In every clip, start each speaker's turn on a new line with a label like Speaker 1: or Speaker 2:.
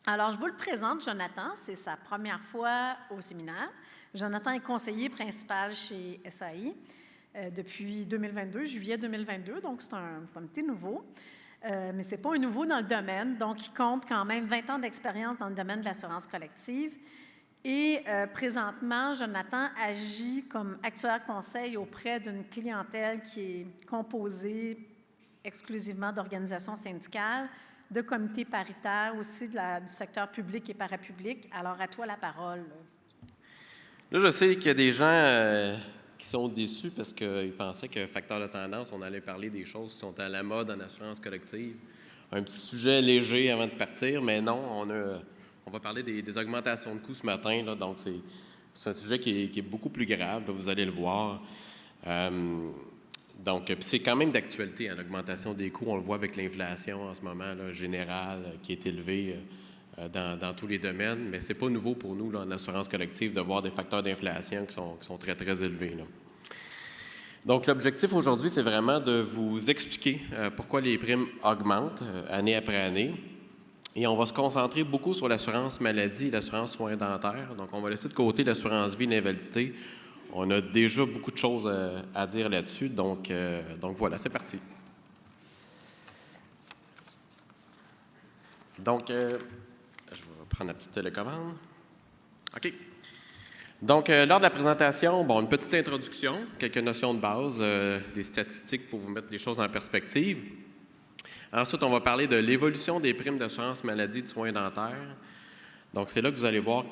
Speaker 1: Alors, je vous le présente, Jonathan. C'est sa première fois au séminaire. Jonathan est conseiller principal chez SAI depuis 2022, juillet 2022, donc c'est un petit nouveau. Mais ce n'est pas un nouveau dans le domaine, donc il compte quand même 20 ans d'expérience dans le domaine de l'assurance collective. Et présentement, Jonathan agit comme actuaire conseil auprès d'une clientèle qui est composée exclusivement d'organisations syndicales, de comités paritaires, aussi du secteur public et parapublic. Alors, à toi la parole.
Speaker 2: Là, je sais qu'il y a des gens qui sont déçus parce qu'ils pensaient que facteur de tendance, on allait parler des choses qui sont à la mode en assurance collective. Un petit sujet léger avant de partir, mais non, on va parler des augmentations de coûts ce matin. Là, donc, c'est un sujet qui est beaucoup plus grave, là, vous allez le voir. Donc, c'est quand même d'actualité, hein, l'augmentation des coûts. On le voit avec l'inflation en ce moment là, générale qui est élevée dans tous les domaines. Mais ce n'est pas nouveau pour nous, là, en assurance collective, de voir des facteurs d'inflation qui sont très, très élevés. Là. Donc, l'objectif aujourd'hui, c'est vraiment de vous expliquer pourquoi les primes augmentent année après année. Et on va se concentrer beaucoup sur l'assurance maladie et l'assurance soins dentaires. Donc, on va laisser de côté l'assurance vie et l'invalidité. On a déjà beaucoup de choses à dire là-dessus, donc voilà, c'est parti. Donc, je vais prendre la petite télécommande. OK. Donc, lors de la présentation, une petite introduction, quelques notions de base, des statistiques pour vous mettre les choses en perspective. Ensuite, on va parler de l'évolution des primes d'assurance maladie et de soins dentaires. Donc, c'est là que vous allez voir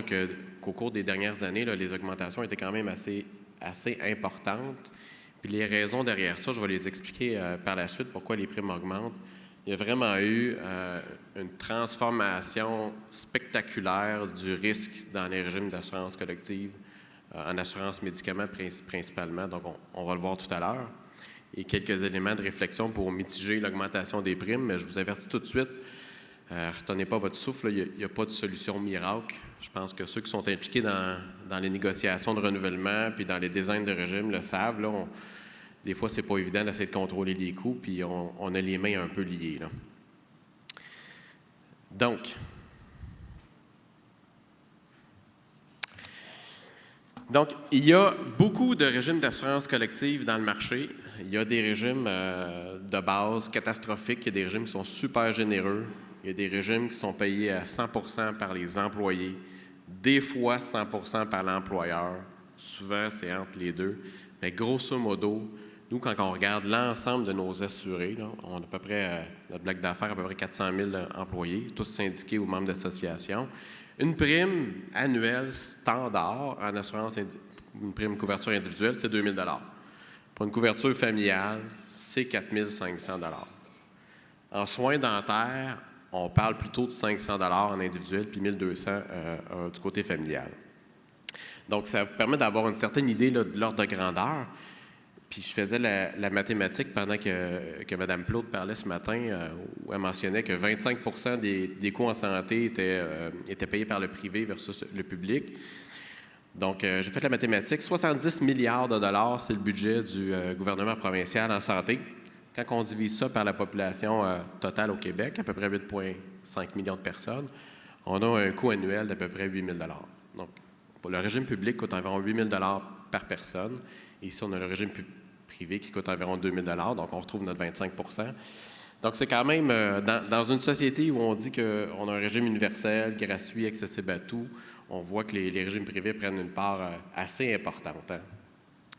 Speaker 2: qu'au cours des dernières années, là, les augmentations étaient quand même assez importantes. Puis les raisons derrière ça, je vais les expliquer par la suite, pourquoi les primes augmentent. Il y a vraiment eu une transformation spectaculaire du risque dans les régimes d'assurance collective, en assurance médicaments principalement. Donc, on va le voir tout à l'heure. Et quelques éléments de réflexion pour mitiger l'augmentation des primes, mais je vous avertis tout de suite, retenez pas votre souffle, il n'y a pas de solution miracle. Je pense que ceux qui sont impliqués dans les négociations de renouvellement puis dans les designs de régime le savent. Là, des fois, c'est pas évident d'essayer de contrôler les coûts, puis on a les mains un peu liées. Là. Donc, il y a beaucoup de régimes d'assurance collective dans le marché. Il y a des régimes de base catastrophiques, il y a des régimes qui sont super généreux, il y a des régimes qui sont payés à 100% par les employés, des fois 100% par l'employeur. Souvent, c'est entre les deux. Mais grosso modo, nous, quand on regarde l'ensemble de nos assurés, là, on a à peu près, notre bloc d'affaires, à peu près 400 000 employés, tous syndiqués ou membres d'associations. Une prime annuelle standard en assurance, une prime couverture individuelle, c'est 2 000 $. Pour une couverture familiale, c'est 4 500 $. En soins dentaires, on parle plutôt de 500 $ en individuel puis 1 200 du côté familial. Donc, ça vous permet d'avoir une certaine idée là, de l'ordre de grandeur. Puis je faisais la mathématique pendant que Mme Plaude parlait ce matin, où elle mentionnait que 25% des coûts en santé étaient payés par le privé versus le public. Donc, j'ai fait la mathématique. 70 milliards de dollars, c'est le budget du gouvernement provincial en santé. Quand on divise ça par la population totale au Québec, à peu près 8,5 millions de personnes, on a un coût annuel d'à peu près 8 000 $. Donc, pour le régime public, coûte environ 8 000 $ par personne. Et ici, on a le régime privé qui coûte environ 2 000 $. Donc, on retrouve notre 25 %. Donc, c'est quand même, dans une société où on dit qu'on a un régime universel, gratuit, accessible à tout, on voit que les régimes privés prennent une part assez importante. Hein?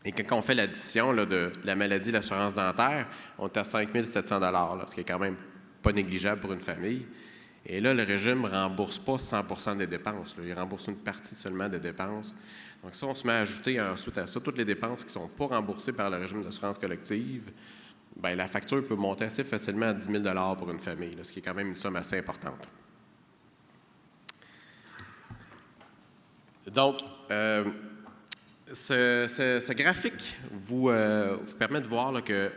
Speaker 2: Et quand on fait l'addition là, de la maladie et l'assurance dentaire, on est à 5 700 $, ce qui est quand même pas négligeable pour une famille. Et là, le régime ne rembourse pas 100 % des dépenses. Là. Il rembourse une partie seulement des dépenses. Donc, si on se met à ajouter ensuite à ça toutes les dépenses qui ne sont pas remboursées par le régime d'assurance collective, bien, la facture peut monter assez facilement à 10 000 $ pour une famille, là, ce qui est quand même une somme assez importante. Donc, ce graphique vous permet de voir là, que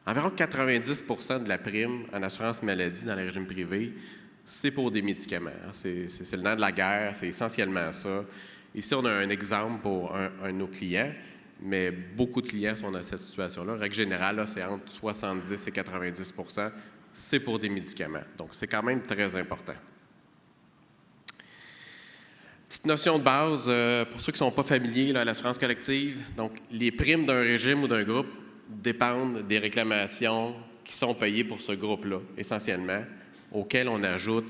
Speaker 2: environ 90 % de la prime en assurance maladie dans les régimes privés, c'est pour des médicaments. Hein. C'est le nerf de la guerre, c'est essentiellement ça. Ici, on a un exemple pour un de nos clients, mais beaucoup de clients sont dans cette situation-là. Règle générale, là, c'est entre 70 et 90 %. c'est pour des médicaments. Donc, c'est quand même très important. Petite notion de base, pour ceux qui ne sont pas familiers là, à l'assurance collective, donc les primes d'un régime ou d'un groupe dépendent des réclamations qui sont payées pour ce groupe-là, essentiellement, auxquels on ajoute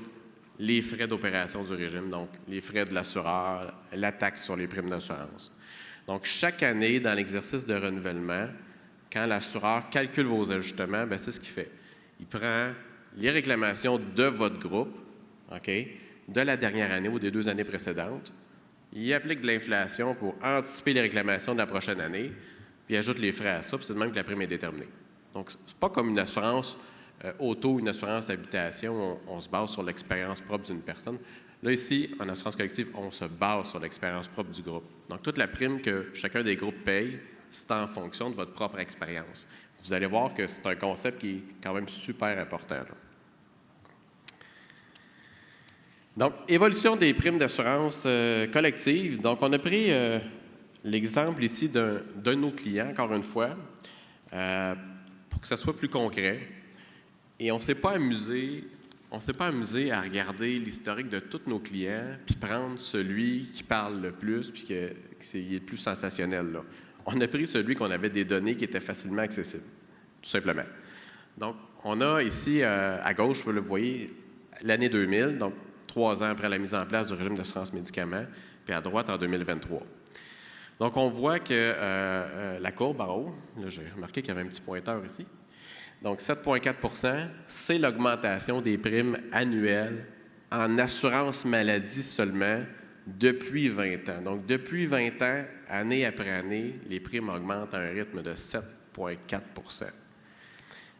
Speaker 2: les frais d'opération du régime, donc les frais de l'assureur, la taxe sur les primes d'assurance. Donc, chaque année, dans l'exercice de renouvellement, quand l'assureur calcule vos ajustements, bien, c'est ce qu'il fait. Il prend les réclamations de votre groupe, OK, de la dernière année ou des 2 années précédentes. Il applique de l'inflation pour anticiper les réclamations de la prochaine année, puis il ajoute les frais à ça, puis c'est de même que la prime est déterminée. Donc, ce n'est pas comme une assurance auto, une assurance habitation, on se base sur l'expérience propre d'une personne. Là, ici, en assurance collective, on se base sur l'expérience propre du groupe. Donc, toute la prime que chacun des groupes paye, c'est en fonction de votre propre expérience. Vous allez voir que c'est un concept qui est quand même super important, là. Donc, évolution des primes d'assurance collective. Donc, on a pris l'exemple ici d'un de nos clients, encore une fois, pour que ça soit plus concret. Et on ne s'est pas amusé à regarder l'historique de tous nos clients, puis prendre celui qui parle le plus, puis qui est le plus sensationnel, là. On a pris celui qu'on avait des données qui étaient facilement accessibles, tout simplement. Donc, on a ici, à gauche, vous le voyez, l'année 2000, donc 3 ans après la mise en place du régime d'assurance médicaments, puis à droite en 2023. Donc, on voit que la courbe en haut, là, j'ai remarqué qu'il y avait un petit pointeur ici. Donc, 7,4 %, c'est l'augmentation des primes annuelles en assurance maladie seulement depuis 20 ans. Donc, depuis 20 ans, année après année, les primes augmentent à un rythme de 7,4 %.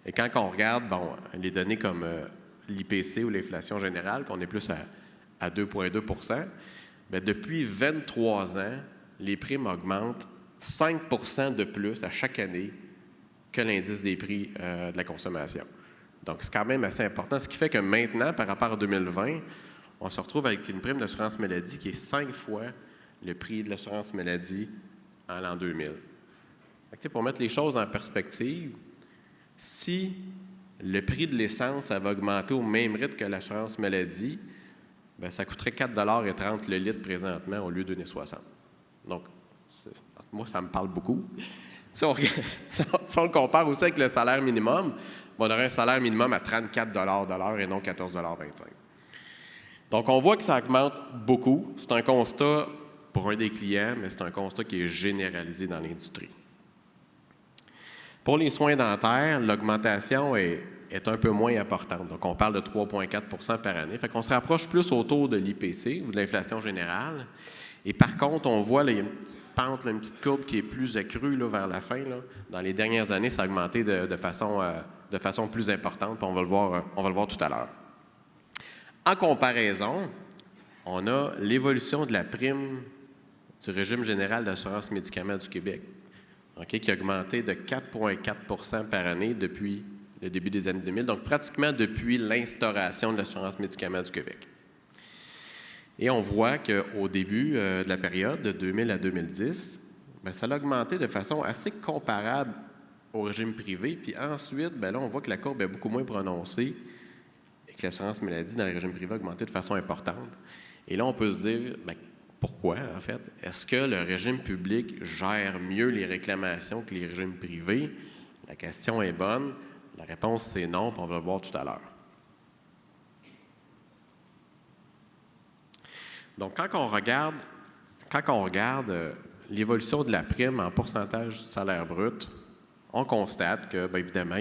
Speaker 2: Et quand on regarde, les données comme l'IPC ou l'inflation générale, qu'on est plus à 2,2 %, bien, depuis 23 ans, les primes augmentent 5 % de plus à chaque année que l'indice des prix de la consommation. Donc, c'est quand même assez important, ce qui fait que maintenant, par rapport à 2020, on se retrouve avec une prime d'assurance maladie qui est 5 fois le prix de l'assurance maladie en l'an 2000. Donc, pour mettre les choses en perspective, si le prix de l'essence avait augmenté au même rythme que l'assurance maladie, bien, ça coûterait 4,30 $ le litre présentement au lieu de 2,60 $. Donc, moi, ça me parle beaucoup. Si on le compare aussi avec le salaire minimum, on aurait un salaire minimum à 34 $ de l'heure et non 14,25 $. Donc, on voit que ça augmente beaucoup. C'est un constat pour un des clients, mais c'est un constat qui est généralisé dans l'industrie. Pour les soins dentaires, l'augmentation est un peu moins importante. Donc, on parle de 3,4 % par année. Fait qu'on se rapproche plus autour de l'IPC ou de l'inflation générale. Et par contre, on voit là, il y a une petite pente, là, une petite courbe qui est plus accrue là, vers la fin. Là. Dans les dernières années, ça a augmenté de façon plus importante, puis on va le voir tout à l'heure. En comparaison, on a l'évolution de la prime du régime général d'assurance médicaments du Québec, okay, qui a augmenté de 4,4 % par année depuis le début des années 2000, donc pratiquement depuis l'instauration de l'assurance médicaments du Québec. Et on voit qu'au début de la période, de 2000 à 2010, bien, ça a augmenté de façon assez comparable au régime privé. Puis ensuite, bien, là, on voit que la courbe est beaucoup moins prononcée et que l'assurance maladie dans le régime privé a augmenté de façon importante. Et là, on peut se dire, bien, pourquoi, en fait? Est-ce que le régime public gère mieux les réclamations que les régimes privés? La question est bonne. La réponse, c'est non, puis on va le voir tout à l'heure. Donc, quand on regarde l'évolution de la prime en pourcentage du salaire brut, on constate que, bien évidemment,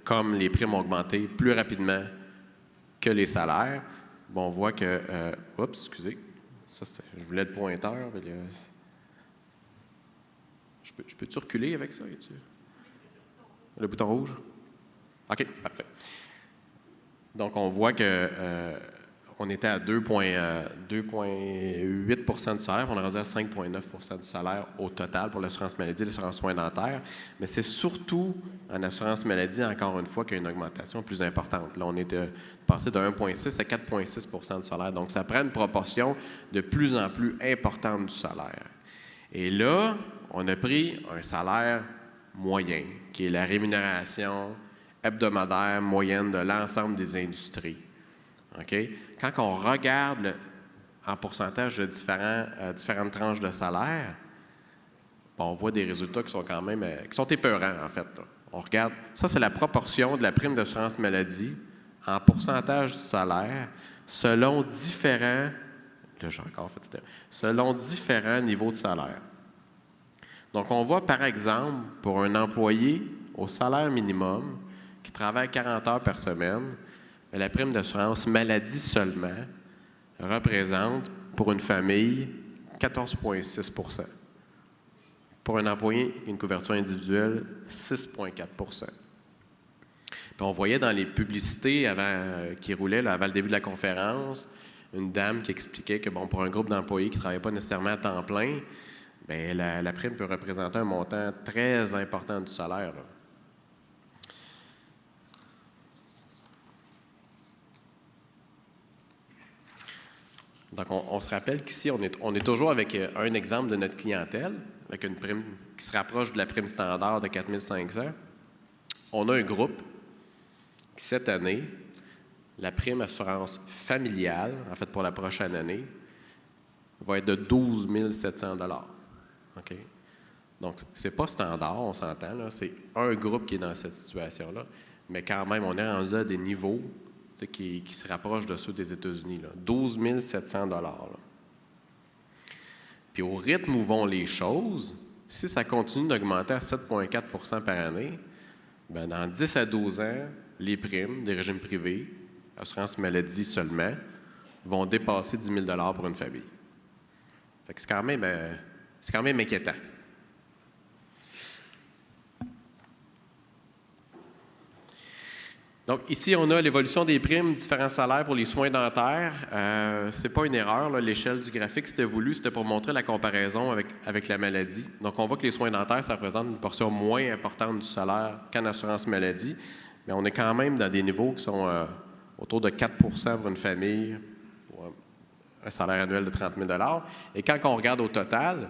Speaker 2: comme les primes ont augmenté plus rapidement que les salaires, bien, on voit que... excusez. Ça, je voulais le pointeur. Mais je peux-tu reculer avec ça? Le bouton rouge? OK, parfait. Donc, on voit que... on était à 2,8 % du salaire, puis on est rendu à 5,9 % du salaire au total pour l'assurance maladie et l'assurance soins dentaires. Mais c'est surtout en assurance maladie, encore une fois, qu'il y a une augmentation plus importante. Là, on est passé de 1,6 à 4,6 % du salaire. Donc, ça prend une proportion de plus en plus importante du salaire. Et là, on a pris un salaire moyen, qui est la rémunération hebdomadaire moyenne de l'ensemble des industries. Okay? Quand on regarde en pourcentage de différentes tranches de salaire, on voit des résultats qui sont quand même qui sont épeurants, en fait. Là. On regarde, ça, c'est la proportion de la prime d'assurance maladie en pourcentage du salaire selon différents, là, j'ai encore fait c'était, selon différents niveaux de salaire. Donc, on voit, par exemple, pour un employé au salaire minimum qui travaille 40 heures par semaine, la prime d'assurance maladie seulement représente, pour une famille, 14,6 %. Pour un employé, une couverture individuelle, 6,4 %. Puis on voyait dans les publicités qui roulaient là, avant le début de la conférence, une dame qui expliquait que pour un groupe d'employés qui ne travaillait pas nécessairement à temps plein, bien, la prime peut représenter un montant très important du salaire. Là. Donc, on se rappelle qu'ici, on est toujours avec un exemple de notre clientèle, avec une prime qui se rapproche de la prime standard de 4 500. On a un groupe qui, cette année, la prime assurance familiale, en fait pour la prochaine année, va être de 12 700 $. OK? Donc, ce n'est pas standard, on s'entend, là, c'est un groupe qui est dans cette situation-là, mais quand même, on est rendu à des niveaux qui se rapprochent de ceux des États-Unis. Là. 12 700 $. Là. Puis au rythme où vont les choses, si ça continue d'augmenter à 7,4 % par année, bien, dans 10 à 12 ans, les primes des régimes privés, assurance maladie seulement, vont dépasser 10 000 $ pour une famille. Fait que c'est quand même inquiétant. Donc, ici, on a l'évolution des primes, différents salaires pour les soins dentaires. Ce n'est pas une erreur, là, l'échelle du graphique, c'était voulu, c'était pour montrer la comparaison avec la maladie. Donc, on voit que les soins dentaires, ça représente une portion moins importante du salaire qu'en assurance maladie, mais on est quand même dans des niveaux qui sont autour de 4 % pour une famille, pour un salaire annuel de 30 000 $. Et quand on regarde au total,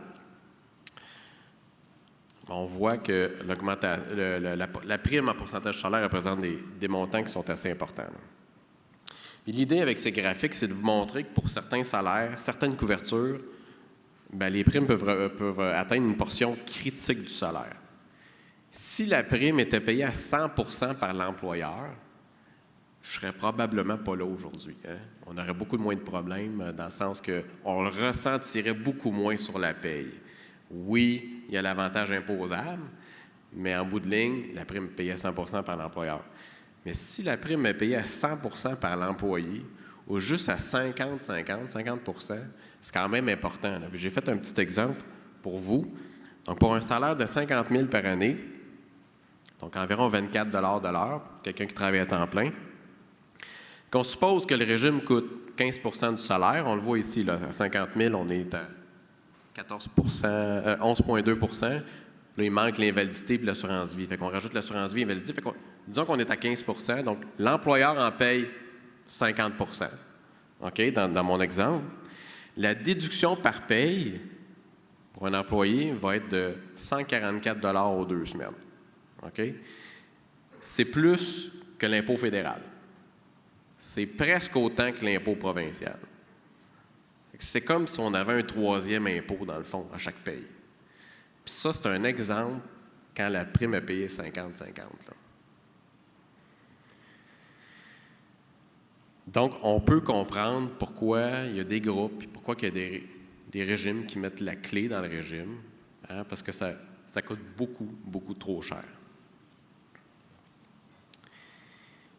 Speaker 2: on voit que la prime en pourcentage de salaire représente des montants qui sont assez importants. L'idée avec ces graphiques, c'est de vous montrer que pour certains salaires, certaines couvertures, bien, les primes peuvent atteindre une portion critique du salaire. Si la prime était payée à 100 % par l'employeur, je ne serais probablement pas là aujourd'hui. Hein? On aurait beaucoup moins de problèmes dans le sens qu'on le ressentirait beaucoup moins sur la paye. Oui, il y a l'avantage imposable, mais en bout de ligne, la prime est payée à 100 % par l'employeur. Mais si la prime est payée à 100 % par l'employé, ou juste à 50 %, c'est quand même important. J'ai fait un petit exemple pour vous. Donc, pour un salaire de 50 000 par année, donc environ 24 $ de l'heure, pour quelqu'un qui travaille à temps plein, qu'on suppose que le régime coûte 15 % du salaire, on le voit ici, là, à 50 000, on est à 11,2 %. Là, il manque l'invalidité et l'assurance vie. Fait qu'on rajoute l'assurance vie et l'invalidité. Disons qu'on est à 15 %. Donc, l'employeur en paye 50 %. OK? Dans mon exemple. La déduction par paye pour un employé va être de 144 $ aux 2 semaines. OK? C'est plus que l'impôt fédéral. C'est presque autant que l'impôt provincial. C'est comme si on avait un troisième impôt, dans le fond, à chaque paye. Puis ça, c'est un exemple quand la prime est payée 50-50. Donc, on peut comprendre pourquoi il y a des groupes, puis pourquoi il y a des régimes qui mettent la clé dans le régime, hein, parce que ça coûte beaucoup, beaucoup trop cher.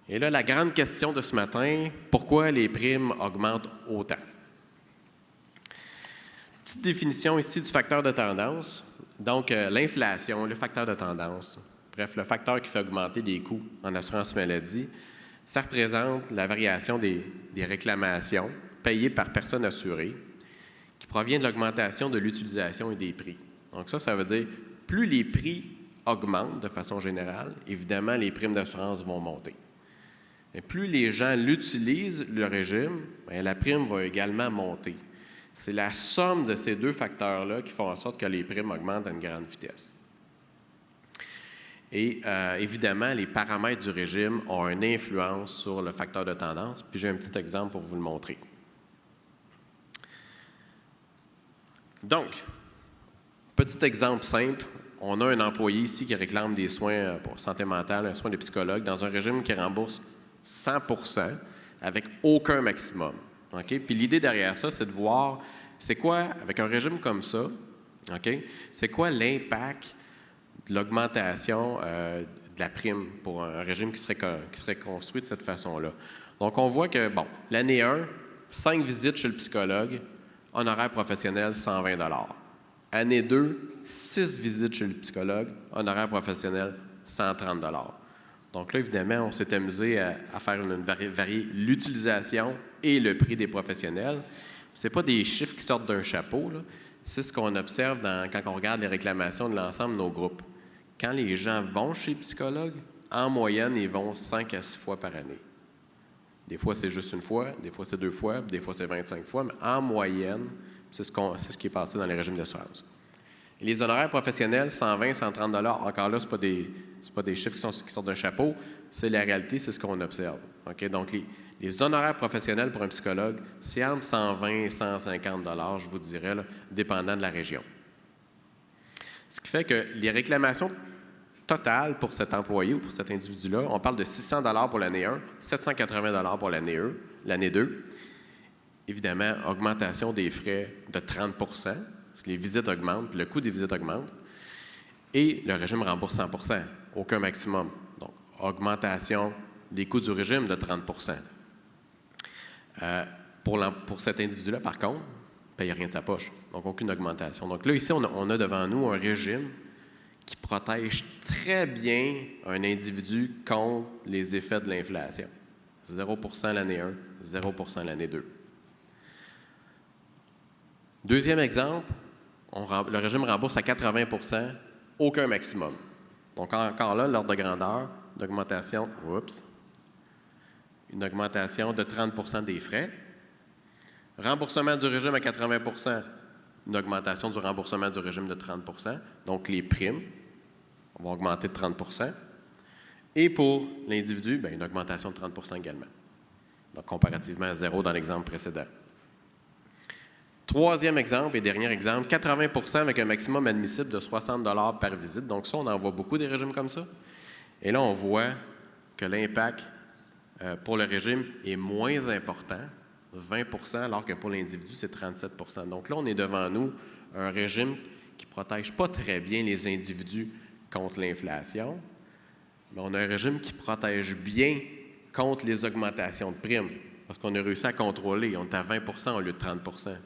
Speaker 2: Et là, la grande question de ce matin, pourquoi les primes augmentent autant? Petite définition ici du facteur de tendance. Donc, l'inflation, le facteur de tendance, bref, le facteur qui fait augmenter les coûts en assurance maladie, ça représente la variation des réclamations payées par personne assurée qui provient de l'augmentation de l'utilisation et des prix. Donc ça veut dire plus les prix augmentent de façon générale, évidemment, les primes d'assurance vont monter. Et plus les gens l'utilisent, le régime, bien, la prime va également monter. C'est la somme de ces deux facteurs-là qui font en sorte que les primes augmentent à une grande vitesse. Et évidemment, les paramètres du régime ont une influence sur le facteur de tendance. Puis j'ai un petit exemple pour vous le montrer. Donc, petit exemple simple, on a un employé ici qui réclame des soins pour santé mentale, un soin de psychologue, dans un régime qui rembourse 100% avec aucun maximum. Okay? Puis l'idée derrière ça, c'est de voir, c'est quoi, avec un régime comme ça, okay? C'est quoi l'impact de l'augmentation de la prime pour un régime qui serait construit de cette façon-là. Donc, on voit que, bon, l'année 1, 5 visites chez le psychologue, honoraire professionnel, 120 $. Année 2, 6 visites chez le psychologue, honoraire professionnel, 130 $. Donc là, évidemment, on s'est amusé à faire varier l'utilisation et le prix des professionnels. Ce n'est pas des chiffres qui sortent d'un chapeau, là. C'est ce qu'on observe quand on regarde les réclamations de l'ensemble de nos groupes. Quand les gens vont chez le psychologue, en moyenne, ils vont 5 à 6 fois par année. Des fois, c'est juste une fois, des fois, c'est 2 fois, des fois, c'est 25 fois, mais en moyenne, c'est ce qui est passé dans les régimes d'assurance. Et les honoraires professionnels, 120, 130 $, encore là, ce n'est pas des chiffres qui sortent d'un chapeau, c'est la réalité, c'est ce qu'on observe. Okay? Donc, les honoraires professionnels pour un psychologue, c'est entre 120 et 150 $, je vous dirais, là, dépendant de la région. Ce qui fait que les réclamations totales pour cet employé ou pour cet individu-là, on parle de 600 $ pour l'année 1, 780 $ pour l'année 2. Évidemment, augmentation des frais de 30 % parce que les visites augmentent, puis le coût des visites augmente. Et le régime rembourse 100 %, aucun maximum. Donc, augmentation des coûts du régime de 30 %. Pour cet individu-là, par contre, il ne paye rien de sa poche. Donc, aucune augmentation. Donc là, ici, on a devant nous un régime qui protège très bien un individu contre les effets de l'inflation. 0 % l'année 1, 0 % l'année 2. Deuxième exemple, le régime rembourse à 80 %, aucun maximum. Donc, encore là, l'ordre de grandeur d'augmentation, une augmentation de 30 % des frais. Remboursement du régime à 80 %, une augmentation du remboursement du régime de 30 %. Donc, les primes vont augmenter de 30 %. Et pour l'individu, une augmentation de 30 % également. Donc, comparativement à 0 dans l'exemple précédent. Troisième exemple et dernier exemple, 80 % avec un maximum admissible de 60 $ par visite. Donc, ça, on en voit beaucoup des régimes comme ça. Et là, on voit que l'impact pour le régime est moins important, 20 % alors que pour l'individu, c'est 37 %. Donc là, on est devant nous un régime qui ne protège pas très bien les individus contre l'inflation, mais on a un régime qui protège bien contre les augmentations de primes, parce qu'on a réussi à contrôler. On est à 20 % au lieu de 30 %.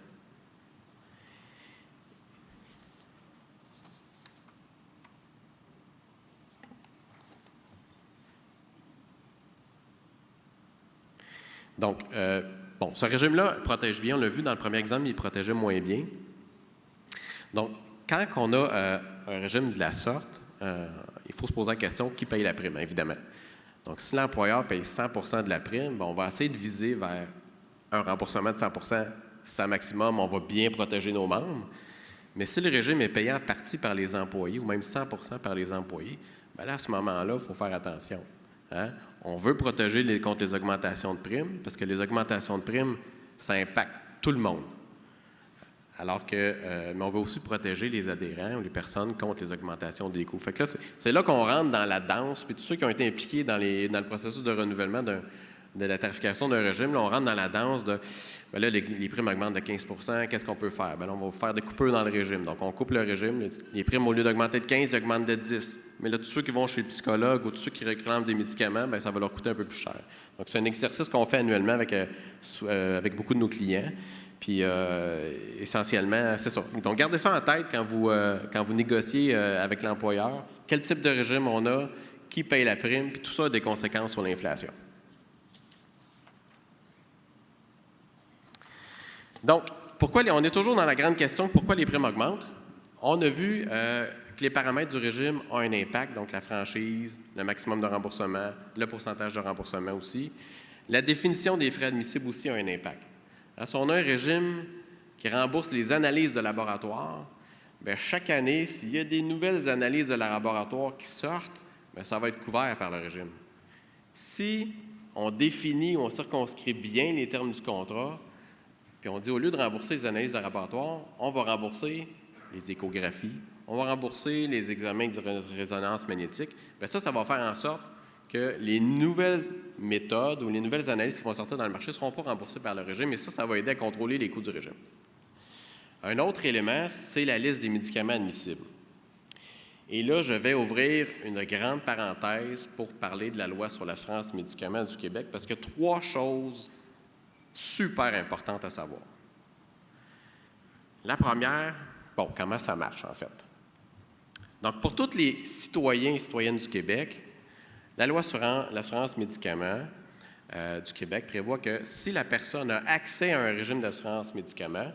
Speaker 2: Donc, ce régime-là protège bien. On l'a vu dans le premier exemple, il protégeait moins bien. Donc, quand on a un régime de la sorte, il faut se poser la question qui paye la prime, évidemment. Donc, si l'employeur paye 100 % de la prime, on va essayer de viser vers un remboursement de 100 %. C'est un maximum, on va bien protéger nos membres. Mais si le régime est payé en partie par les employés, ou même 100 % par les employés, là, à ce moment-là, il faut faire attention. Hein? On veut protéger contre les augmentations de primes, parce que les augmentations de primes, ça impacte tout le monde. Alors que, mais on veut aussi protéger les adhérents ou les personnes contre les augmentations des coûts. Fait que là, c'est là qu'on rentre dans la danse, puis tous ceux qui ont été impliqués dans le processus de renouvellement de la tarification d'un régime, là, on rentre dans la danse de, là, les primes augmentent de 15 %, qu'est-ce qu'on peut faire? Là, on va faire des coupures dans le régime. Donc, on coupe le régime, les primes, au lieu d'augmenter de 15, ils augmentent de 10. Mais là, tous ceux qui vont chez le psychologue ou tous ceux qui réclament des médicaments, ça va leur coûter un peu plus cher. Donc, c'est un exercice qu'on fait annuellement avec beaucoup de nos clients. Puis, essentiellement, c'est ça. Donc, gardez ça en tête quand vous négociez avec l'employeur. Quel type de régime on a, qui paye la prime, puis tout ça a des conséquences sur l'inflation. Donc, on est toujours dans la grande question, pourquoi les primes augmentent? On a vu que les paramètres du régime ont un impact, donc la franchise, le maximum de remboursement, le pourcentage de remboursement aussi. La définition des frais admissibles aussi a un impact. Si on a un régime qui rembourse les analyses de laboratoire, chaque année, s'il y a des nouvelles analyses de laboratoire qui sortent, bien, ça va être couvert par le régime. Si on définit ou on circonscrit bien les termes du contrat, puis on dit au lieu de rembourser les analyses de laboratoire, on va rembourser les échographies, on va rembourser les examens de résonance magnétique, bien ça va faire en sorte que les nouvelles méthodes ou les nouvelles analyses qui vont sortir dans le marché ne seront pas remboursées par le régime, et ça va aider à contrôler les coûts du régime. Un autre élément, c'est la liste des médicaments admissibles. Et là, je vais ouvrir une grande parenthèse pour parler de la loi sur l'assurance médicaments du Québec, parce qu'il y a 3 choses super importantes à savoir. La première, comment ça marche en fait? Donc, pour tous les citoyens et citoyennes du Québec, la loi sur l'assurance médicaments du Québec prévoit que si la personne a accès à un régime d'assurance médicaments,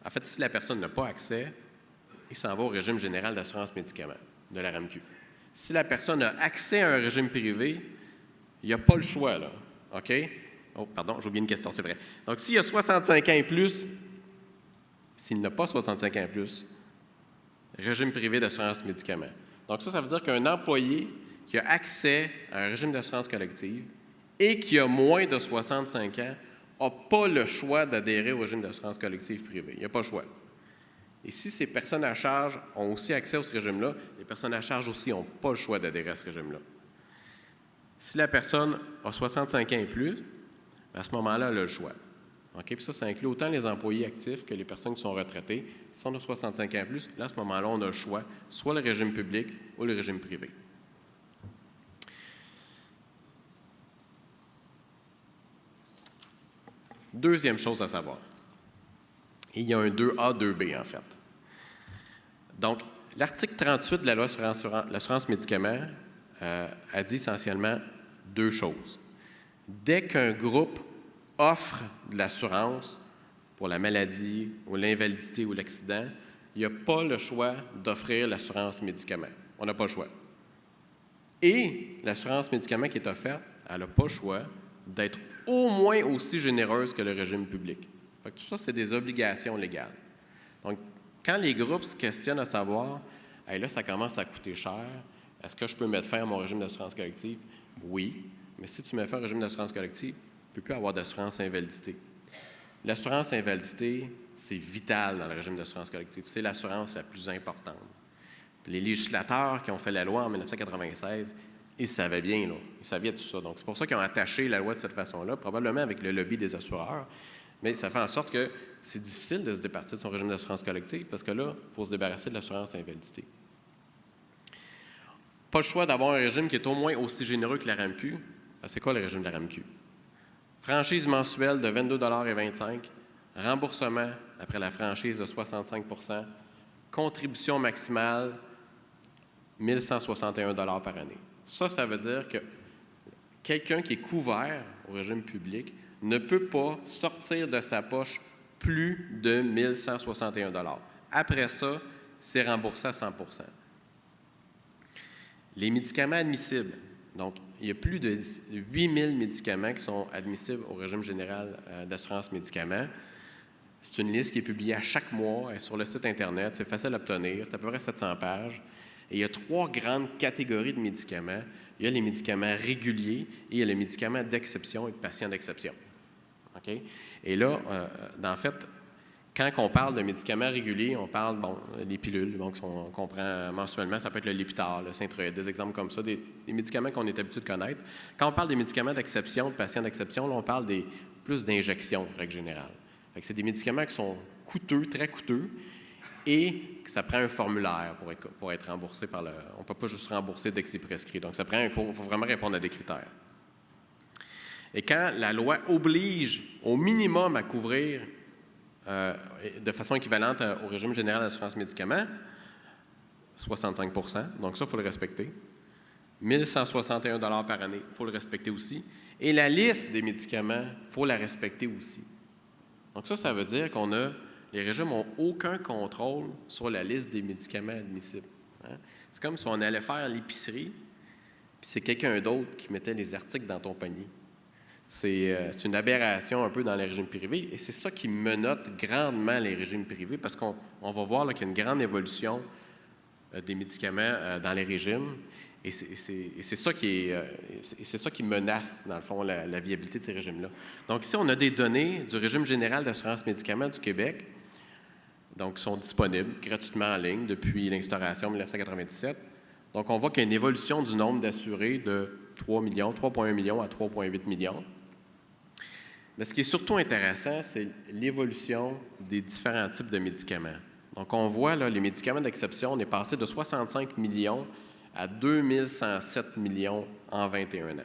Speaker 2: en fait, si la personne n'a pas accès, il s'en va au régime général d'assurance médicaments de la RAMQ. Si la personne a accès à un régime privé, il n'y a pas le choix, là. OK? Oh, pardon, j'ai oublié une question, c'est vrai. Donc, s'il a 65 ans et plus, s'il n'a pas 65 ans et plus, régime privé d'assurance médicaments. Donc, ça veut dire qu'un employé qui a accès à un régime d'assurance collective et qui a moins de 65 ans n'a pas le choix d'adhérer au régime d'assurance collective privée. Il n'y a pas le choix. Et si ces personnes à charge ont aussi accès à ce régime-là, les personnes à charge aussi n'ont pas le choix d'adhérer à ce régime-là. Si la personne a 65 ans et plus, à ce moment-là, elle a le choix. Okay? Puis ça inclut autant les employés actifs que les personnes qui sont retraitées. Si on a 65 ans et plus, là, à ce moment-là, on a le choix, soit le régime public ou le régime privé. Deuxième chose à savoir. Il y a un 2A, 2B, en fait. Donc, l'article 38 de la loi sur l'assurance médicaments a dit essentiellement 2 choses. Dès qu'un groupe offre de l'assurance pour la maladie ou l'invalidité ou l'accident, il n'y a pas le choix d'offrir l'assurance médicaments. On n'a pas le choix. Et l'assurance médicaments qui est offerte, elle n'a pas le choix d'être au moins aussi généreuse que le régime public. Fait que tout ça, c'est des obligations légales. Donc, quand les groupes se questionnent à savoir, hey, là, ça commence à coûter cher, est-ce que je peux mettre fin à mon régime d'assurance collective? Oui, mais si tu mets fin au régime d'assurance collective, tu ne peux plus avoir d'assurance invalidité. L'assurance invalidité, c'est vital dans le régime d'assurance collective. C'est l'assurance la plus importante. Les législateurs qui ont fait la loi en 1996, ils savaient bien, là. Ils savaient tout ça. Donc, c'est pour ça qu'ils ont attaché la loi de cette façon-là, probablement avec le lobby des assureurs. Mais ça fait en sorte que c'est difficile de se départir de son régime d'assurance collective parce que là, il faut se débarrasser de l'assurance invalidité. Pas le choix d'avoir un régime qui est au moins aussi généreux que la RAMQ. C'est quoi le régime de la RAMQ? Franchise mensuelle de 22,25 $, remboursement après la franchise de 65 %, contribution maximale 1 161 $ par année. Ça veut dire que quelqu'un qui est couvert au régime public ne peut pas sortir de sa poche plus de 1 161 $. Après ça, c'est remboursé à 100 %. Les médicaments admissibles. Donc, il y a plus de 8 000 médicaments qui sont admissibles au régime général d'assurance médicaments. C'est une liste qui est publiée à chaque mois sur le site Internet. C'est facile à obtenir. C'est à peu près 700 pages. Et il y a 3 grandes catégories de médicaments. Il y a les médicaments réguliers et il y a les médicaments d'exception et de patients d'exception. Okay? Et là, en fait, quand on parle de médicaments réguliers, on parle, des pilules qu'on prend mensuellement, ça peut être le Lipitor, le Synthroid, des exemples comme ça, des médicaments qu'on est habitué de connaître. Quand on parle des médicaments d'exception, de patients d'exception, là, on parle plus d'injections, en règle générale. Fait que c'est des médicaments qui sont coûteux, très coûteux, et que ça prend un formulaire pour être remboursé par le... On ne peut pas juste rembourser dès que c'est prescrit. Donc, il faut vraiment répondre à des critères. Et quand la loi oblige au minimum à couvrir de façon équivalente au régime général d'assurance médicaments, 65 %, donc ça, il faut le respecter. 1 161 $ par année, il faut le respecter aussi. Et la liste des médicaments, il faut la respecter aussi. Donc ça veut dire les régimes n'ont aucun contrôle sur la liste des médicaments admissibles. Hein? C'est comme si on allait faire l'épicerie, puis c'est quelqu'un d'autre qui mettait les articles dans ton panier. C'est une aberration un peu dans les régimes privés, et c'est ça qui menotte grandement les régimes privés, parce qu'on va voir là, qu'il y a une grande évolution des médicaments dans les régimes, Et c'est ça qui menace, dans le fond, la viabilité de ces régimes-là. Donc ici, on a des données du régime général d'assurance médicaments du Québec, donc qui sont disponibles gratuitement en ligne depuis l'instauration en 1997. Donc on voit qu'il y a une évolution du nombre d'assurés de 3,1 millions à 3,8 millions. Mais ce qui est surtout intéressant, c'est l'évolution des différents types de médicaments. Donc on voit, là, les médicaments d'exception, on est passé de 65 millions à 2107 millions en 21 ans.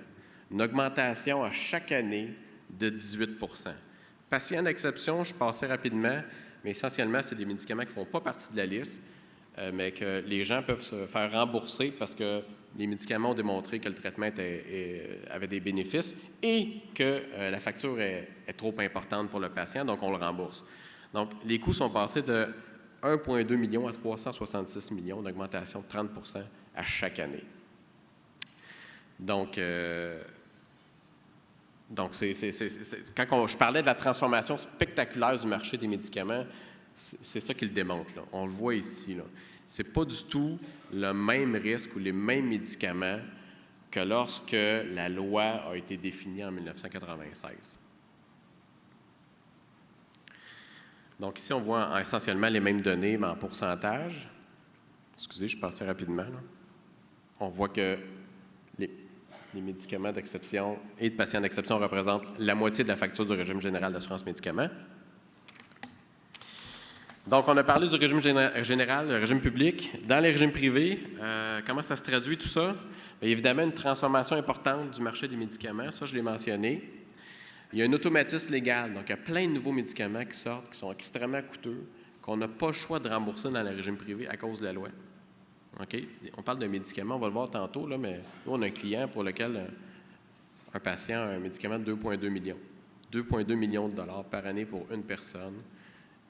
Speaker 2: Une augmentation à chaque année de 18 %. Patients d'exception, je passais rapidement, mais essentiellement, c'est des médicaments qui ne font pas partie de la liste, mais que les gens peuvent se faire rembourser parce que les médicaments ont démontré que le traitement avait des bénéfices et que la facture est trop importante pour le patient, donc on le rembourse. Donc, les coûts sont passés de 1,2 million à 366 millions, d'augmentation de 30 % à chaque année. Donc quand je parlais de la transformation spectaculaire du marché des médicaments, c'est ça qui le démontre, là. On le voit ici, là. Ce n'est pas du tout le même risque ou les mêmes médicaments que lorsque la loi a été définie en 1996. Donc ici, on voit essentiellement les mêmes données, mais en pourcentage. Excusez, je passais rapidement, là. On voit que les médicaments d'exception et de patients d'exception représentent la moitié de la facture du régime général d'assurance médicaments. Donc, on a parlé du régime général, le régime public. Dans les régimes privés, comment ça se traduit tout ça? Bien, évidemment, une transformation importante du marché des médicaments, ça je l'ai mentionné. Il y a un automatisme légal, donc il y a plein de nouveaux médicaments qui sortent, qui sont extrêmement coûteux, qu'on n'a pas le choix de rembourser dans le régime privé à cause de la loi. OK? On parle de médicaments, on va le voir tantôt, là, mais nous, on a un client pour lequel un patient a un médicament de 2,2 millions. 2,2 millions de dollars par année pour une personne.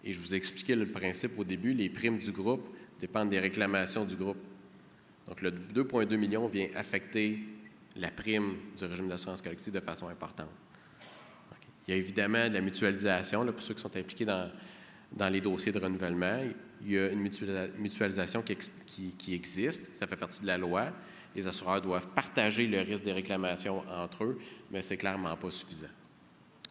Speaker 2: Et je vous ai expliqué le principe au début, les primes du groupe dépendent des réclamations du groupe. Donc, le 2,2 millions vient affecter la prime du régime d'assurance collective de façon importante. Okay. Il y a évidemment de la mutualisation, là, pour ceux qui sont impliqués dans les dossiers de renouvellement. Il y a une mutualisation qui existe, ça fait partie de la loi. Les assureurs doivent partager le risque des réclamations entre eux, mais c'est clairement pas suffisant.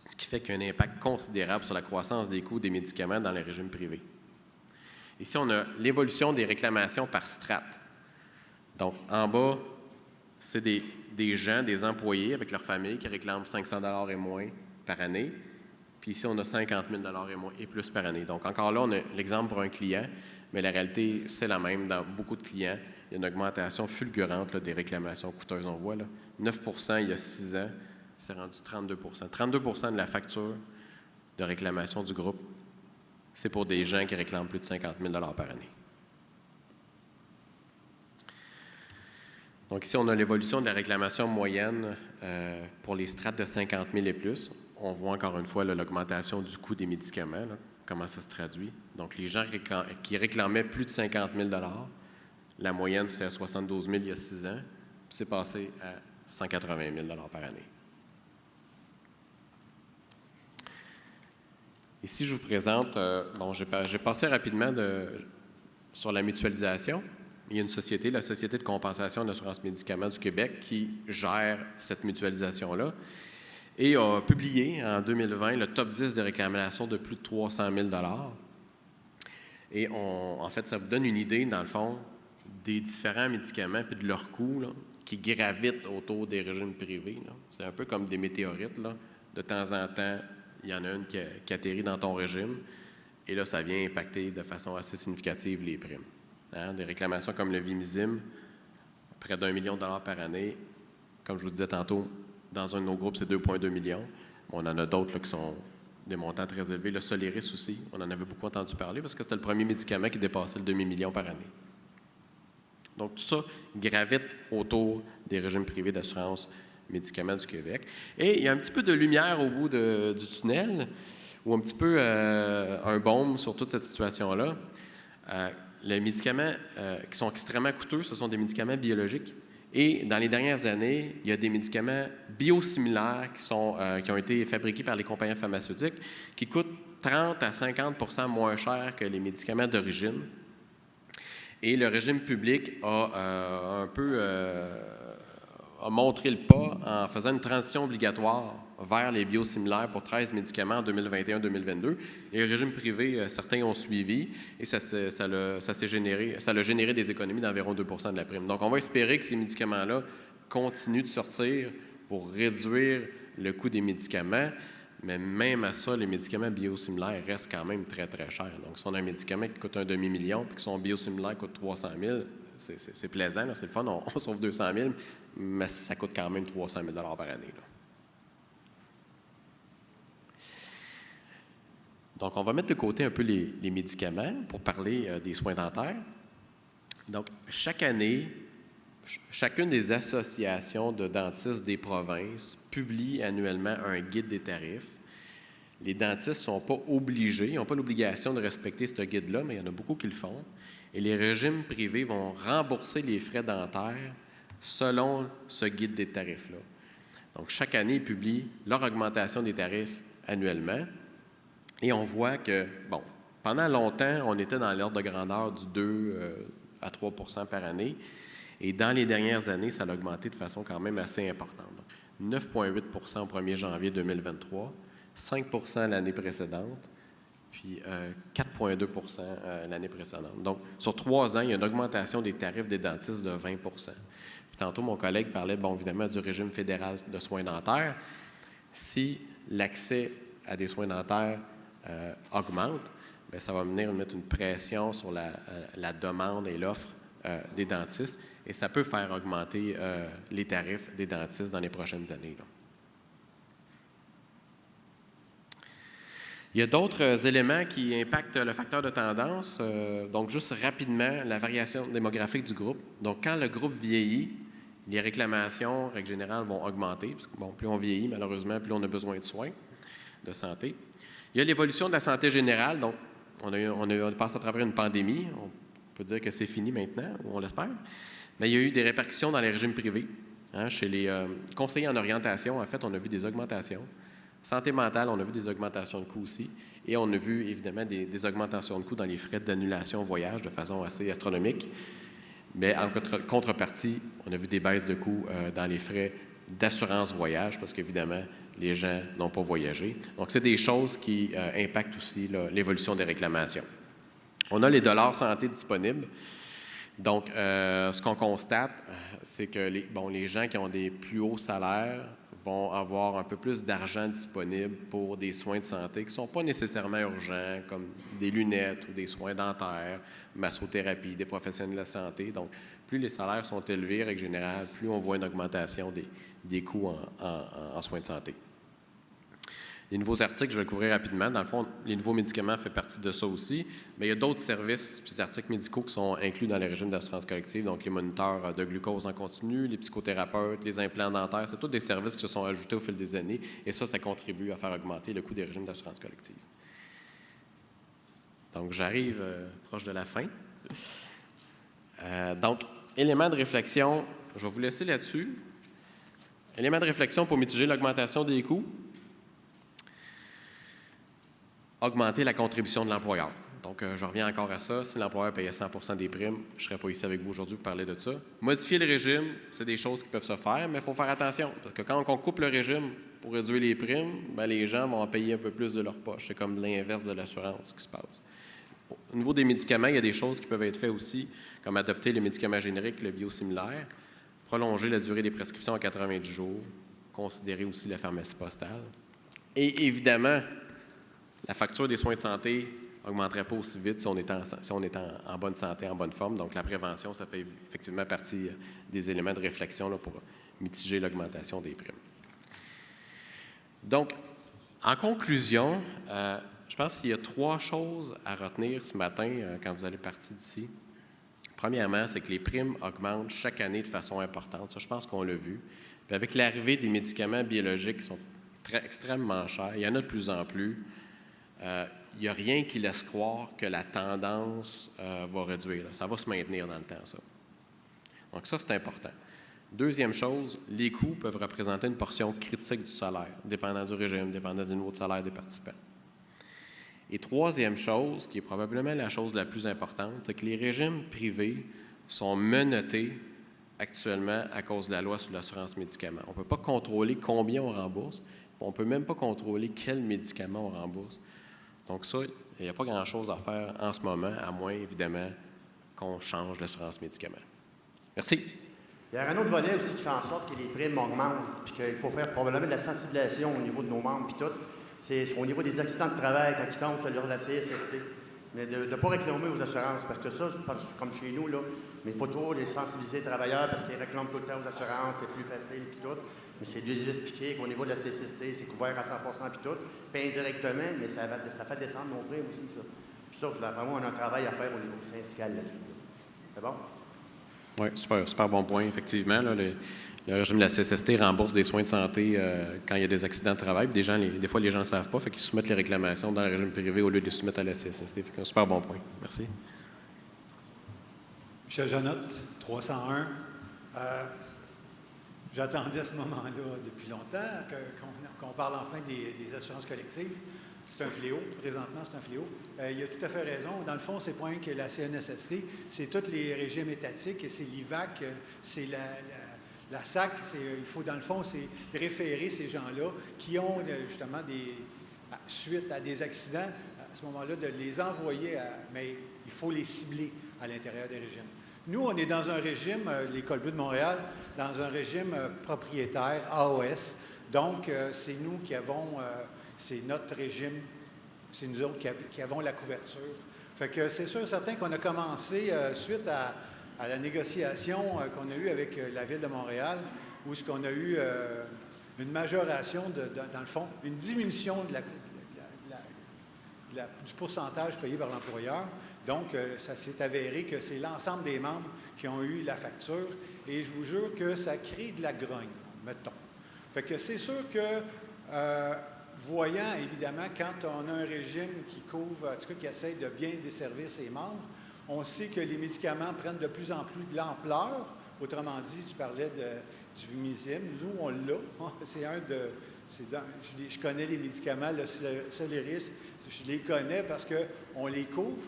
Speaker 2: Ce qui fait qu'il y a un impact considérable sur la croissance des coûts des médicaments dans les régimes privés. Ici, on a l'évolution des réclamations par strate. Donc, en bas, c'est des gens, des employés avec leur famille qui réclament 500 $ et moins par année. Puis ici, on a 50 000 $ et moins et plus par année. Donc, encore là, on a l'exemple pour un client, mais la réalité, c'est la même dans beaucoup de clients. Il y a une augmentation fulgurante là, des réclamations coûteuses. On voit là, 9 % il y a 6 ans, c'est rendu 32 %. 32 % de la facture de réclamation du groupe, c'est pour des gens qui réclament plus de 50 000 $ par année. Donc ici, on a l'évolution de la réclamation moyenne pour les strates de 50 000 et plus. On voit encore une fois là, l'augmentation du coût des médicaments, là, comment ça se traduit. Donc, les gens qui réclamaient plus de 50 000 $, la moyenne, c'était à 72 000 il y a 6 ans, puis c'est passé à 180 000 $ par année. Ici, je vous présente, j'ai passé rapidement sur la mutualisation. Il y a une société, la Société de compensation d'assurance médicaments du Québec, qui gère cette mutualisation-là et a publié en 2020 le top 10 des réclamations de plus de 300 000 $. Et en fait, ça vous donne une idée, dans le fond, des différents médicaments puis de leurs coûts là, qui gravitent autour des régimes privés. C'est un peu comme des météorites. Là. De temps en temps, il y en a une qui atterrit dans ton régime et là, ça vient impacter de façon assez significative les primes. Hein? Des réclamations comme le Vimizim, près d'1 million de $ par année. Comme je vous disais tantôt, dans un de nos groupes, c'est 2,2 millions. On en a d'autres là, qui sont des montants très élevés. Le Soliris aussi, on en avait beaucoup entendu parler parce que c'était le premier médicament qui dépassait le demi-million par année. Donc, tout ça gravite autour des régimes privés d'assurance médicaments du Québec. Et il y a un petit peu de lumière au bout du tunnel, ou un petit peu un baume sur toute cette situation-là. Les médicaments qui sont extrêmement coûteux, ce sont des médicaments biologiques. Et dans les dernières années, il y a des médicaments biosimilaires qui ont été fabriqués par les compagnies pharmaceutiques qui coûtent 30 à 50 % moins cher que les médicaments d'origine. Et le régime public a a montré le pas en faisant une transition obligatoire vers les biosimilaires pour 13 médicaments en 2021-2022. Et le régime privé, certains ont suivi et ça a généré des économies d'environ 2 % de la prime. Donc, on va espérer que ces médicaments-là continuent de sortir pour réduire le coût des médicaments. Mais même à ça, les médicaments biosimilaires restent quand même très, très chers. Donc, si on a un médicament qui coûte 1 demi-million puis que son biosimilaire coûte 300 000, c'est plaisant, là, c'est le fun, on sauve 200 000, mais ça coûte quand même 300 000 par année. Là. Donc, on va mettre de côté un peu les médicaments pour parler des soins dentaires. Donc, chaque année, chacune des associations de dentistes des provinces publie annuellement un guide des tarifs. Les dentistes ne sont pas obligés, ils n'ont pas l'obligation de respecter ce guide-là, mais il y en a beaucoup qui le font. Et les régimes privés vont rembourser les frais dentaires selon ce guide des tarifs-là. Donc, chaque année, ils publient leur augmentation des tarifs annuellement. Et on voit que, bon, pendant longtemps, on était dans l'ordre de grandeur du 2 à 3 % par année. Et dans les dernières années, ça a augmenté de façon quand même assez importante. 9,8 % au 1er janvier 2023, 5 % l'année précédente, puis 4,2 % l'année précédente. Donc, sur 3 ans, il y a une augmentation des tarifs des dentistes de 20 %. Puis tantôt, mon collègue parlait, bon, évidemment, du régime fédéral de soins dentaires. Si l'accès à des soins dentaires augmente, bien, ça va venir mettre une pression sur la demande et l'offre des dentistes, et ça peut faire augmenter les tarifs des dentistes dans les prochaines années. Là. Il y a d'autres éléments qui impactent le facteur de tendance. Donc, juste rapidement, la variation démographique du groupe. Donc, quand le groupe vieillit, les réclamations, en règle générale, vont augmenter. Parce que, bon, plus on vieillit, malheureusement, plus on a besoin de soins de santé. Il y a l'évolution de la santé générale. Donc, on passe à travers une pandémie. On peut dire que c'est fini maintenant, ou on l'espère. Mais il y a eu des répercussions dans les régimes privés. Chez les conseillers en orientation, en fait, on a vu des augmentations. Santé mentale, on a vu des augmentations de coûts aussi. Et on a vu, évidemment, des augmentations de coûts dans les frais d'annulation voyage de façon assez astronomique. Mais en contrepartie, on a vu des baisses de coûts dans les frais d'assurance voyage parce qu'évidemment, les gens n'ont pas voyagé. Donc, c'est des choses qui impactent aussi l'évolution des réclamations. On a les dollars santé disponibles. Donc, ce qu'on constate, c'est que les gens qui ont des plus hauts salaires vont avoir un peu plus d'argent disponible pour des soins de santé qui ne sont pas nécessairement urgents, comme des lunettes ou des soins dentaires, massothérapie, des professionnels de la santé. Donc, plus les salaires sont élevés, en règle générale, plus on voit une augmentation des coûts en soins de santé. Les nouveaux articles, je vais le couvrir rapidement. Dans le fond, les nouveaux médicaments font partie de ça aussi. Mais il y a d'autres services et articles médicaux qui sont inclus dans les régimes d'assurance collective, donc les moniteurs de glucose en continu, les psychothérapeutes, les implants dentaires. C'est tous des services qui se sont ajoutés au fil des années. Et ça contribue à faire augmenter le coût des régimes d'assurance collective. Donc, j'arrive proche de la fin. Donc, éléments de réflexion, je vais vous laisser là-dessus. Éléments de réflexion pour mitiger l'augmentation des coûts. Augmenter la contribution de l'employeur. Donc, je reviens encore à ça. Si l'employeur payait 100 % des primes, je ne serais pas ici avec vous aujourd'hui pour parler de ça. Modifier le régime, c'est des choses qui peuvent se faire, mais il faut faire attention. Parce que quand on coupe le régime pour réduire les primes, bien, les gens vont en payer un peu plus de leur poche. C'est comme l'inverse de l'assurance qui se passe. Au niveau des médicaments, il y a des choses qui peuvent être faites aussi, comme adopter les médicaments génériques, le biosimilaire, prolonger la durée des prescriptions à 90 jours, considérer aussi la pharmacie postale. Et évidemment, la facture des soins de santé n'augmenterait pas aussi vite si on est en bonne santé, en bonne forme. Donc, la prévention, ça fait effectivement partie des éléments de réflexion là, pour mitiger l'augmentation des primes. Donc, en conclusion, je pense qu'il y a 3 choses à retenir ce matin quand vous allez partir d'ici. Premièrement, c'est que les primes augmentent chaque année de façon importante. Ça, je pense qu'on l'a vu. Puis avec l'arrivée des médicaments biologiques qui sont extrêmement chers, il y en a de plus en plus. Il n'y a rien qui laisse croire que la tendance va réduire. Là. Ça va se maintenir dans le temps, ça. Donc ça, c'est important. Deuxième chose, les coûts peuvent représenter une portion critique du salaire, dépendant du régime, dépendant du niveau de salaire des participants. Et troisième chose, qui est probablement la chose la plus importante, c'est que les régimes privés sont menottés actuellement à cause de la loi sur l'assurance médicaments. On ne peut pas contrôler combien on rembourse, on ne peut même pas contrôler quels médicaments on rembourse. Donc ça, il n'y a pas grand-chose à faire en ce moment, à moins, évidemment, qu'on change l'assurance médicaments. Merci.
Speaker 3: Il y a un autre volet aussi qui fait en sorte que les primes augmentent, puis qu'il faut faire probablement de la sensibilisation au niveau de nos membres, puis tout. C'est au niveau des accidents de travail, quand ils tombent sur la CSST. Mais de ne pas réclamer aux assurances, parce que ça, comme chez nous, là, mais il faut toujours les sensibiliser les travailleurs parce qu'ils réclament tout le temps aux assurances, c'est plus facile, puis tout. Mais c'est de les expliquer qu'au niveau de la CSST, c'est couvert à 100 puis tout, puis indirectement, mais ça fait descendre nos primes aussi, ça. Puis ça, vraiment, on a un travail à faire au niveau syndical là-dessus. C'est bon?
Speaker 2: Oui, super bon point, effectivement. Là, le régime de la CSST rembourse des soins de santé quand il y a des accidents de travail. Des fois, les gens ne le savent pas, fait qu'ils soumettent les réclamations dans le régime privé au lieu de les soumettre à la CSST. Fait qu'un super bon point. Merci.
Speaker 4: Michel Janotte, 301. J'attendais ce moment-là depuis longtemps, qu'on parle enfin des assurances collectives. C'est un fléau, présentement, c'est un fléau. Il a tout à fait raison. Dans le fond, c'est pas que la CNSST, c'est tous les régimes étatiques, c'est l'IVAC, c'est la SAC. Il faut, dans le fond, c'est référer ces gens-là qui ont justement suite à des accidents, à ce moment-là, de les envoyer, mais il faut les cibler à l'intérieur des régimes. Nous, on est dans un régime, l'École bleue de Montréal, dans un régime propriétaire, AOS. Donc, c'est nous qui avons... c'est notre régime, c'est nous autres qui avons la couverture. Fait que c'est sûr et certain qu'on a commencé, suite à la négociation qu'on a eue avec la Ville de Montréal, où ce qu'on a eu une majoration, dans le fond, une diminution du pourcentage payé par l'employeur. Donc, ça s'est avéré que c'est l'ensemble des membres qui ont eu la facture. Et je vous jure que ça crée de la grogne, mettons. Fait que c'est sûr que... voyant, évidemment, quand on a un régime qui couvre, en tout cas, qui essaie de bien desservir ses membres, on sait que les médicaments prennent de plus en plus de l'ampleur. Autrement dit, tu parlais du Vimizim. Nous, on l'a. C'est je connais les médicaments, le Soliris, je les connais parce qu'on les couvre.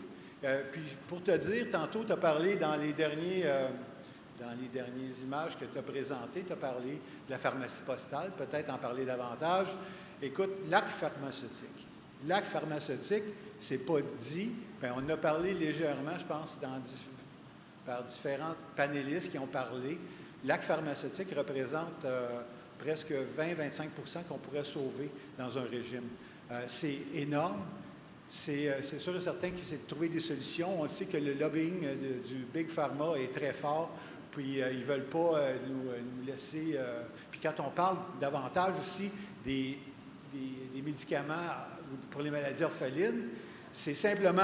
Speaker 4: Puis, pour te dire, tantôt, tu as parlé dans les dernières images que tu as présentées, tu as parlé de la pharmacie postale, peut-être en parler davantage. Écoute, l'acte pharmaceutique. L'acte pharmaceutique, c'est pas dit. Bien, on en a parlé légèrement, je pense, par différents panélistes qui ont parlé. L'acte pharmaceutique représente presque 20-25% qu'on pourrait sauver dans un régime. C'est énorme. C'est sûr et certain qu'il s'est trouvé des solutions. On sait que le lobbying du Big Pharma est très fort, puis ils ne veulent pas nous laisser... puis quand on parle davantage aussi des médicaments pour les maladies orphelines, c'est simplement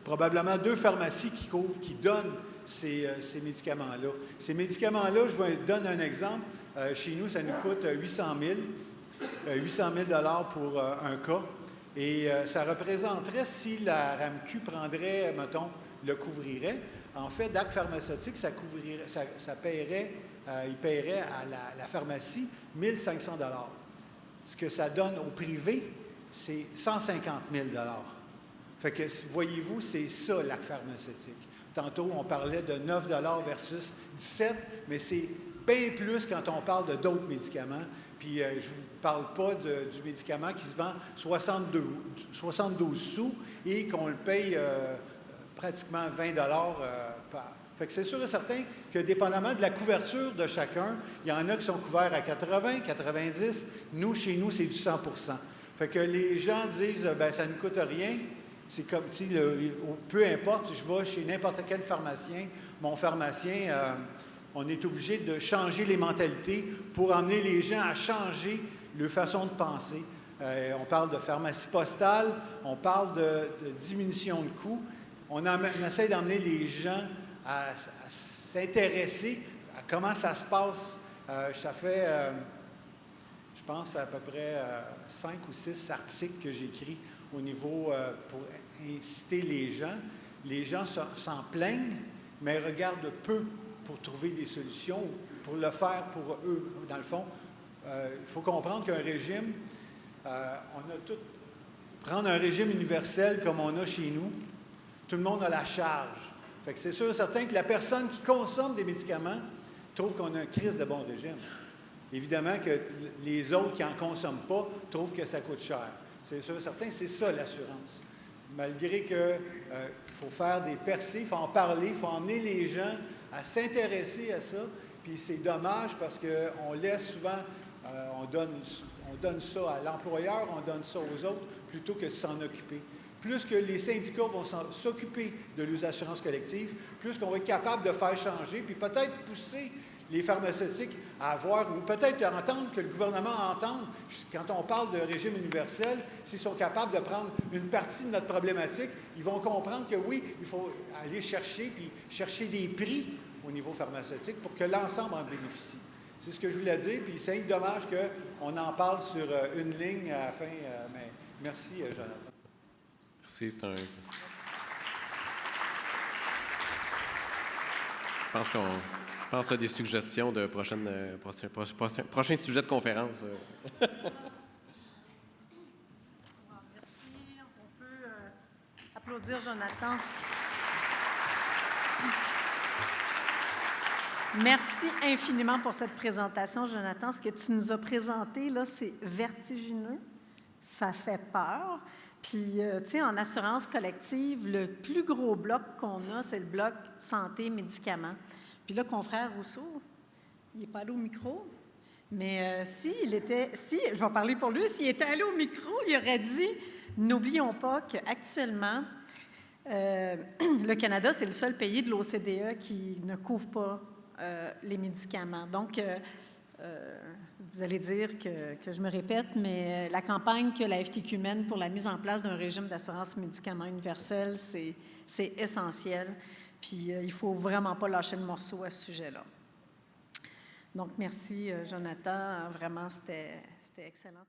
Speaker 4: probablement deux pharmacies qui donnent ces médicaments-là. Ces médicaments-là, je vous donne un exemple. Chez nous, ça nous coûte 800 000 pour un cas. Et ça représenterait, si la RAMQ prendrait, mettons, le couvrirait, en fait, d'acte pharmaceutique, il paierait à la pharmacie 1 500 $. Ce que ça donne au privé, c'est 150 000 $. Fait que, voyez-vous, c'est ça, l'acte pharmaceutique. Tantôt, on parlait de 9 $ versus 17, mais c'est bien plus quand on parle de d'autres médicaments. Puis, je ne vous parle pas du médicament qui se vend 72 sous et qu'on le paye pratiquement 20 $ par. Fait que c'est sûr et certain que, dépendamment de la couverture de chacun, il y en a qui sont couverts à 80, 90. Nous, chez nous, c'est du 100 %. Fait que les gens disent, bien, ça ne coûte rien. C'est comme si, peu importe, je vais chez n'importe quel pharmacien. Mon pharmacien, on est obligé de changer les mentalités pour amener les gens à changer leur façon de penser. On parle de pharmacie postale, on parle de diminution de coûts. On essaie d'emmener les gens à s'intéresser à comment ça se passe. Ça fait, je pense, à peu près 5 ou 6 articles que j'écris au niveau pour inciter les gens. Les gens s'en plaignent, mais regardent peu pour trouver des solutions, pour le faire pour eux. Dans le fond, il faut comprendre qu'un régime, on a tout prendre un régime universel comme on a chez nous, tout le monde a la charge. Fait que c'est sûr et certain que la personne qui consomme des médicaments trouve qu'on a un crise de bon régime. Évidemment que les autres qui n'en consomment pas trouvent que ça coûte cher. C'est sûr et certain, c'est ça l'assurance. Malgré qu'il faut faire des percées, il faut en parler, il faut emmener les gens à s'intéresser à ça. Puis c'est dommage parce qu'on laisse souvent, on donne ça à l'employeur, on donne ça aux autres, plutôt que de s'en occuper. Plus que les syndicats vont s'occuper de leurs assurances collectives, plus qu'on va être capable de faire changer, puis peut-être pousser les pharmaceutiques à avoir, ou peut-être entendre que le gouvernement entende, quand on parle de régime universel, s'ils sont capables de prendre une partie de notre problématique, ils vont comprendre que oui, il faut aller chercher, puis chercher des prix au niveau pharmaceutique pour que l'ensemble en bénéficie. C'est ce que je voulais dire, puis c'est dommage qu'on en parle sur une ligne à la fin, mais merci, Jonathan.
Speaker 2: Merci, c'est un... Je pense à des suggestions de prochains sujets de conférence.
Speaker 1: Merci. On peut applaudir Jonathan. Merci infiniment pour cette présentation, Jonathan. Ce que tu nous as présenté, là, c'est vertigineux. Ça fait peur. Puis, tu sais, en assurance collective, le plus gros bloc qu'on a, c'est le bloc santé-médicaments. Puis là, confrère Rousseau, il n'est pas allé au micro, mais je vais parler pour lui, s'il était allé au micro, il aurait dit, n'oublions pas qu'actuellement, le Canada, c'est le seul pays de l'OCDE qui ne couvre pas les médicaments. Donc, vous allez dire que je me répète, mais la campagne que la FTQ mène pour la mise en place d'un régime d'assurance médicaments universel, c'est essentiel. Puis, il ne faut vraiment pas lâcher le morceau à ce sujet-là. Donc, merci, Jonathan. Vraiment, c'était excellent.